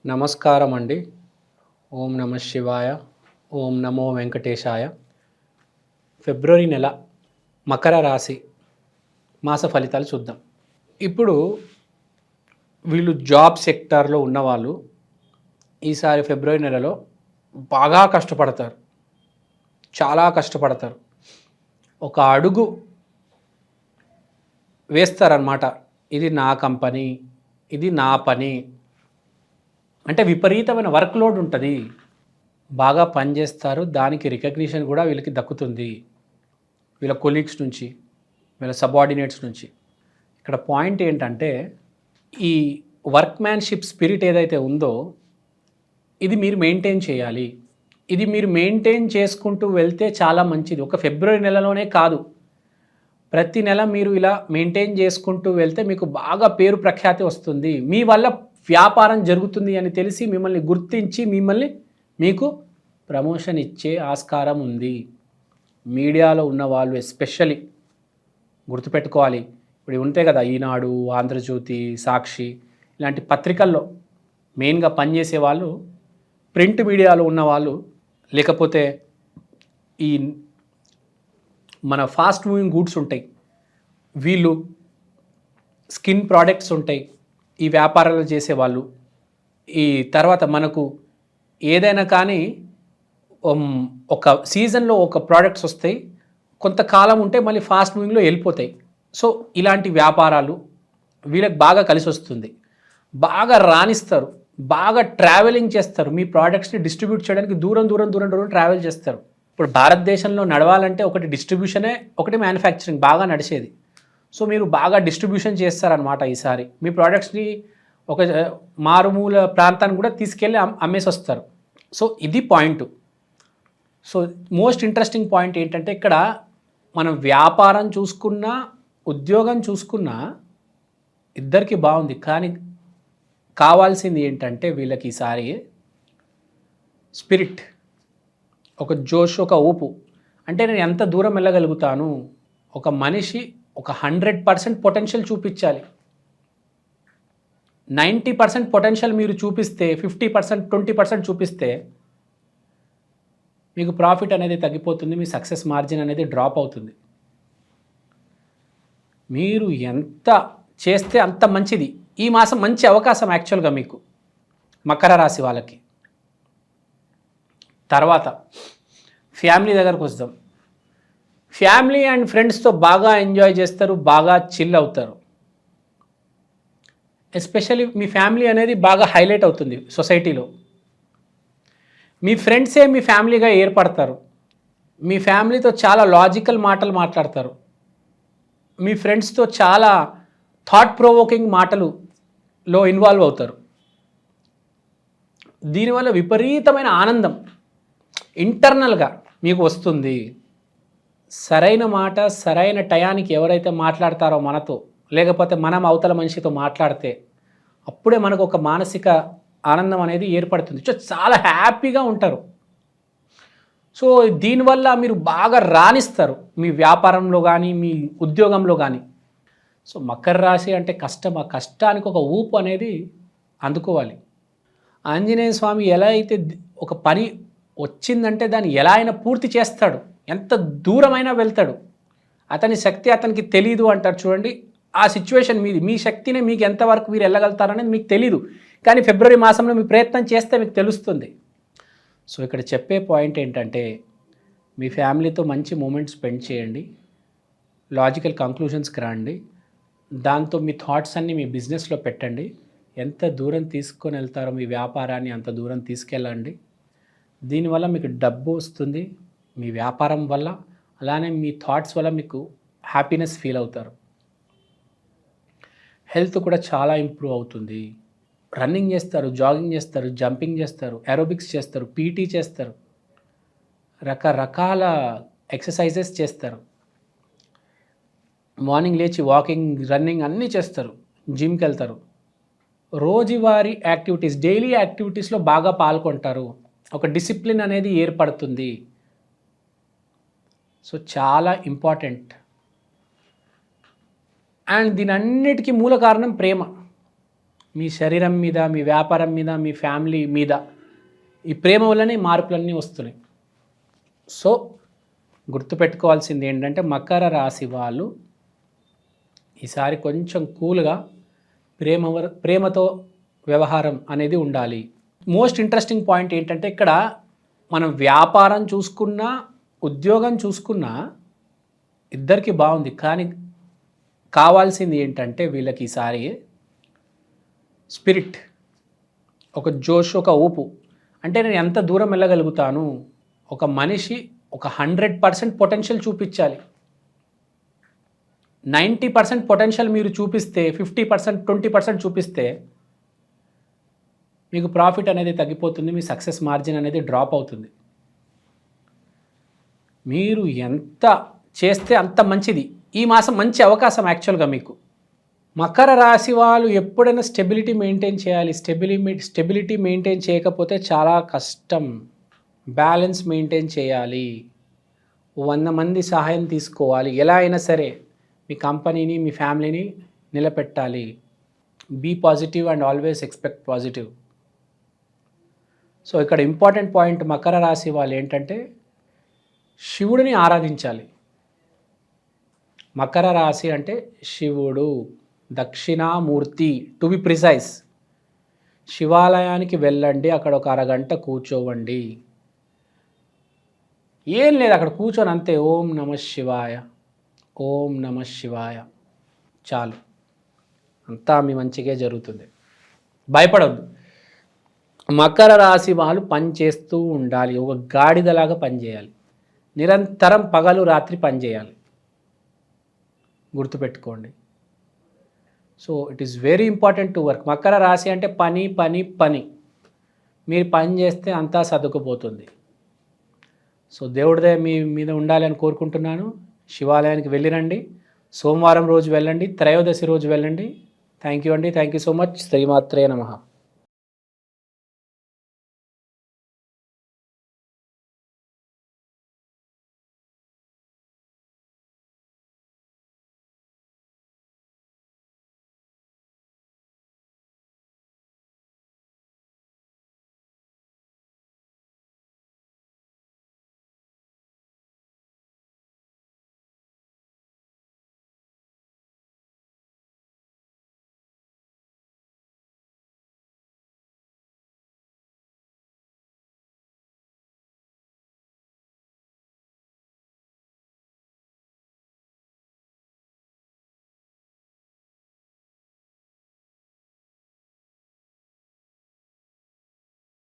నమస్కారం అండి. ఓం నమ శివాయ. ఓం నమో వెంకటేశాయ. ఫిబ్రవరి నెల మకర రాశి మాస ఫలితాలు చూద్దాం. ఇప్పుడు వీళ్ళు జాబ్ సెక్టార్లో ఉన్నవాళ్ళు ఈసారి ఫిబ్రవరి నెలలో బాగా కష్టపడతారు. చాలా కష్టపడతారు. ఒక అడుగు వేస్తారనమాట. ఇది నా కంపెనీ, ఇది నా పని. అంటే విపరీతమైన వర్క్ లోడ్ ఉంటుంది. బాగా పనిచేస్తారు. దానికి రికగ్నిషన్ కూడా వీళ్ళకి దక్కుతుంది. వీళ్ళ కొలీగ్స్ నుంచి, వీళ్ళ సబార్డినేట్స్ నుంచి. ఇక్కడ పాయింట్ ఏంటంటే, ఈ వర్క్‌మ్యాన్‌షిప్ స్పిరిట్ ఏదైతే ఉందో, ఇది మీరు మెయింటైన్ చేయాలి. ఇది మీరు మెయింటైన్ చేసుకుంటూ వెళ్తే చాలా మంచిది. ఒక ఫిబ్రవరి నెలలోనే కాదు, ప్రతి నెల మీరు ఇలా మెయింటైన్ చేసుకుంటూ వెళ్తే మీకు బాగా పేరు ప్రఖ్యాతి వస్తుంది. మీ వల్ల వ్యాపారం జరుగుతుంది అని తెలిసి మిమ్మల్ని గుర్తించి మీకు ప్రమోషన్ ఇచ్చే ఆస్కారం ఉంది. మీడియాలో ఉన్నవాళ్ళు ఎస్పెషల్లీ గుర్తుపెట్టుకోవాలి. ఇప్పుడు ఉంటాయి కదా, ఈనాడు, ఆంధ్రజ్యోతి, సాక్షి ఇలాంటి పత్రికల్లో మెయిన్గా పనిచేసే వాళ్ళు, ప్రింట్ మీడియాలో ఉన్నవాళ్ళు, లేకపోతే ఈ మన ఫాస్ట్ మూవింగ్ గూడ్స్ ఉంటాయి, వీళ్ళు స్కిన్ ప్రోడక్ట్స్ ఉంటాయి, ఈ వ్యాపారాలు చేసేవాళ్ళు, ఈ తర్వాత మనకు ఏదైనా కానీ ఒక సీజన్లో ఒక ప్రోడక్ట్స్ వస్తాయి, కొంతకాలం ఉంటే మళ్ళీ ఫాస్ట్ మూవింగ్లో వెళ్ళిపోతాయి. సో ఇలాంటి వ్యాపారాలు వీళ్ళకి బాగా కలిసి వస్తుంది. బాగా రాణిస్తారు, బాగా ట్రావెలింగ్ చేస్తారు. మీ ప్రోడక్ట్స్ని డిస్ట్రిబ్యూట్ చేయడానికి దూరం ట్రావెల్ చేస్తారు. ఇప్పుడు భారతదేశంలో నడవాలంటే ఒకటి డిస్ట్రిబ్యూషనే, ఒకటి మ్యానుఫ్యాక్చరింగ్ బాగా నడిచేది. సో మీరు బాగా డిస్ట్రిబ్యూషన్ చేస్తారనమాట. ఈసారి మీ ప్రోడక్ట్స్ని ఒక మారుమూల ప్రాంతానికి కూడా తీసుకెళ్ళి అమ్మేసి వస్తారు. సో ఇది point. So most interesting point ఏంటంటే, ఇక్కడ మనం వ్యాపారం చూసుకున్నా, ఉద్యోగం చూసుకున్నా ఇద్దరికి బాగుంది. కానీ కావాల్సింది ఏంటంటే వీళ్ళకి ఈసారి స్పిరిట్, ఒక జోష్, ఒక ఊపు. అంటే నేను ఎంత దూరం వెళ్ళగలుగుతాను. ఒక మనిషి ఒక 100% పొటెన్షియల్ చూపించాలి. 90% పొటెన్షియల్ మీరు చూపిస్తే, 50%, 20% చూపిస్తే మీకు ప్రాఫిట్ అనేది తగ్గిపోతుంది. మీ సక్సెస్ మార్జిన్ అనేది డ్రాప్ అవుతుంది. మీరు ఎంత చేస్తే అంత మంచిది. ఈ మాసం మంచి అవకాశం యాక్చువల్గా మీకు, మకర రాశి వాళ్ళకి. తర్వాత ఫ్యామిలీ దగ్గరకు వద్దాం. ఫ్యామిలీ అండ్ ఫ్రెండ్స్తో బాగా ఎంజాయ్ చేస్తారు, బాగా చిల్ అవుతారు. ఎస్పెషల్లీ మీ ఫ్యామిలీ అనేది బాగా హైలైట్ అవుతుంది సొసైటీలో. మీ ఫ్రెండ్సే మీ ఫ్యామిలీగా ఏర్పడతారు. మీ ఫ్యామిలీతో చాలా లాజికల్ మాటలు మాట్లాడతారు. మీ ఫ్రెండ్స్తో చాలా థాట్ ప్రొవోకింగ్ మాటలులో ఇన్వాల్వ్ అవుతారు. దీనివల్ల విపరీతమైన ఆనందం ఇంటర్నల్గా మీకు వస్తుంది. సరైన మాట సరైన టయానికి ఎవరైతే మాట్లాడతారో మనతో, లేకపోతే మనం అవతల మనిషితో మాట్లాడితే, అప్పుడే మనకు ఒక మానసిక ఆనందం అనేది ఏర్పడుతుంది. చాలా హ్యాపీగా ఉంటారు. సో దీనివల్ల మీరు బాగా రాణిస్తారు మీ వ్యాపారంలో కానీ, మీ ఉద్యోగంలో కానీ. సో మకర రాశి అంటే కష్టం. ఆ కష్టానికి ఒక ఊపు అనేది అందుకోవాలి. ఆంజనేయ స్వామి ఎలా అయితే ఒక పని వచ్చిందంటే దాన్ని ఎలా అయినా పూర్తి చేస్తాడు, ఎంత దూరమైనా వెళ్తాడు. అతని శక్తి అతనికి తెలీదు అంటారు చూడండి. ఆ సిచ్యువేషన్ మీది. మీ శక్తిని మీకు ఎంతవరకు మీరు వెళ్ళగలుగుతారనేది మీకు తెలీదు. కానీ ఫిబ్రవరి మాసంలో మీ ప్రయత్నం చేస్తే మీకు తెలుస్తుంది. సో ఇక్కడ చెప్పే పాయింట్ ఏంటంటే, మీ ఫ్యామిలీతో మంచి మూమెంట్ స్పెండ్ చేయండి, లాజికల్ కంక్లూషన్స్కి రండి, దాంతో మీ థాట్స్ అన్నీ మీ బిజినెస్లో పెట్టండి. ఎంత దూరం తీసుకొని వెళ్తారో మీ వ్యాపారాన్ని అంత దూరం తీసుకెళ్ళండి. దీనివల్ల మీకు డబ్బు వస్తుంది మీ వ్యాపారం వల్ల, అలానే మీ థాట్స్ వల్ల మీకు హ్యాపీనెస్ ఫీల్ అవుతారు. హెల్త్ కూడా చాలా ఇంప్రూవ్ అవుతుంది. రన్నింగ్ చేస్తారు, జాగింగ్ చేస్తారు, జంపింగ్ చేస్తారు, ఏరోబిక్స్ చేస్తారు, పీటీ చేస్తారు, రకరకాల ఎక్సర్సైజెస్ చేస్తారు. మార్నింగ్ లేచి వాకింగ్, రన్నింగ్ అన్నీ చేస్తారు, జిమ్కి వెళ్తారు. రోజువారీ యాక్టివిటీస్, డైలీ యాక్టివిటీస్లో బాగా పాల్గొంటారు. ఒక డిసిప్లిన్ అనేది ఏర్పడుతుంది. సో చాలా ఇంపార్టెంట్. అండ్ దీనన్నిటికీ మూల కారణం ప్రేమ. మీ శరీరం మీద, మీ వ్యాపారం మీద, మీ ఫ్యామిలీ మీద ఈ ప్రేమ వల్లనే మార్పులన్నీ వస్తున్నాయి. సో గుర్తుపెట్టుకోవాల్సింది ఏంటంటే మకర రాశి వాళ్ళు ఈసారి కొంచెం కూల్గా ప్రేమతో వ్యవహారం అనేది ఉండాలి. మోస్ట్ ఇంట్రెస్టింగ్ పాయింట్ ఏంటంటే ఇక్కడ మనం వ్యాపారం చూసుకున్నా, ఉద్యోగం చూసుకున్నా ఇద్దరికి బాగుంది. కానీ కావాల్సింది ఏంటంటే వీళ్ళకి ఈసారి స్పిరిట్, ఒక జోష్, ఒక ఊపు. అంటే నేను ఎంత దూరం వెళ్ళగలుగుతాను, ఒక మనిషి ఒక 100% పొటెన్షియల్ చూపించాలి. 90% పొటెన్షియల్ మీరు చూపిస్తే 50%, 20% చూపిస్తే మీకు ప్రాఫిట్ అనేది తగ్గిపోతుంది, మీ సక్సెస్ మార్జిన్ అనేది డ్రాప్ అవుతుంది. మీరు ఎంత చేస్తే అంత మంచిది. ఈ మాసం మంచి అవకాశం యాక్చువల్గా మీకు. మకర రాశి వాళ్ళు ఎప్పుడైనా స్టెబిలిటీ మెయింటైన్ చేయాలి. స్టెబిలిటీ మెయింటైన్ చేయకపోతే చాలా కష్టం. బ్యాలెన్స్ మెయింటైన్ చేయాలి. 100 మంది సహాయం తీసుకోవాలి. ఎలా అయినా సరే మీ కంపెనీని, మీ ఫ్యామిలీని నిలబెట్టాలి. Be positive and always expect positive. So ఇక్కడ ఇంపార్టెంట్ పాయింట్ మకర రాశి వాళ్ళు ఏంటంటే శివుడిని ఆరాధించాలి. మకర రాశి అంటే శివుడు, దక్షిణామూర్తి టు బి ప్రిసైజ్. శివాలయానికి వెళ్ళండి, అక్కడ ఒక అరగంట కూర్చోవండి. ఏం లేదు, అక్కడ కూర్చొని అంతే ఓం నమ శివాయ, ఓం నమ శివాయ, చాలు. అంతా మీ మంచిగా జరుగుతుంది. భయపడవద్దు. మకర రాశి వాళ్ళు పని చేస్తూ ఉండాలి. ఒక గాడిదలాగా పనిచేయాలి. నిరంతరం పగలు రాత్రి పనిచేయాలి. గుర్తుపెట్టుకోండి. So it is very important to work. Makar రాశి అంటే పని పని పని. మీరు పని చేస్తే అంతా సర్దుకుపోతుంది. సో దేవుడిదే మీ మీద ఉండాలి అని కోరుకుంటున్నాను. శివాలయానికి వెళ్ళిరండి. సోమవారం రోజు వెళ్ళండి, త్రయోదశి రోజు వెళ్ళండి. థ్యాంక్ యూ అండి. Thank you so much. శ్రీమాత్రే నమః.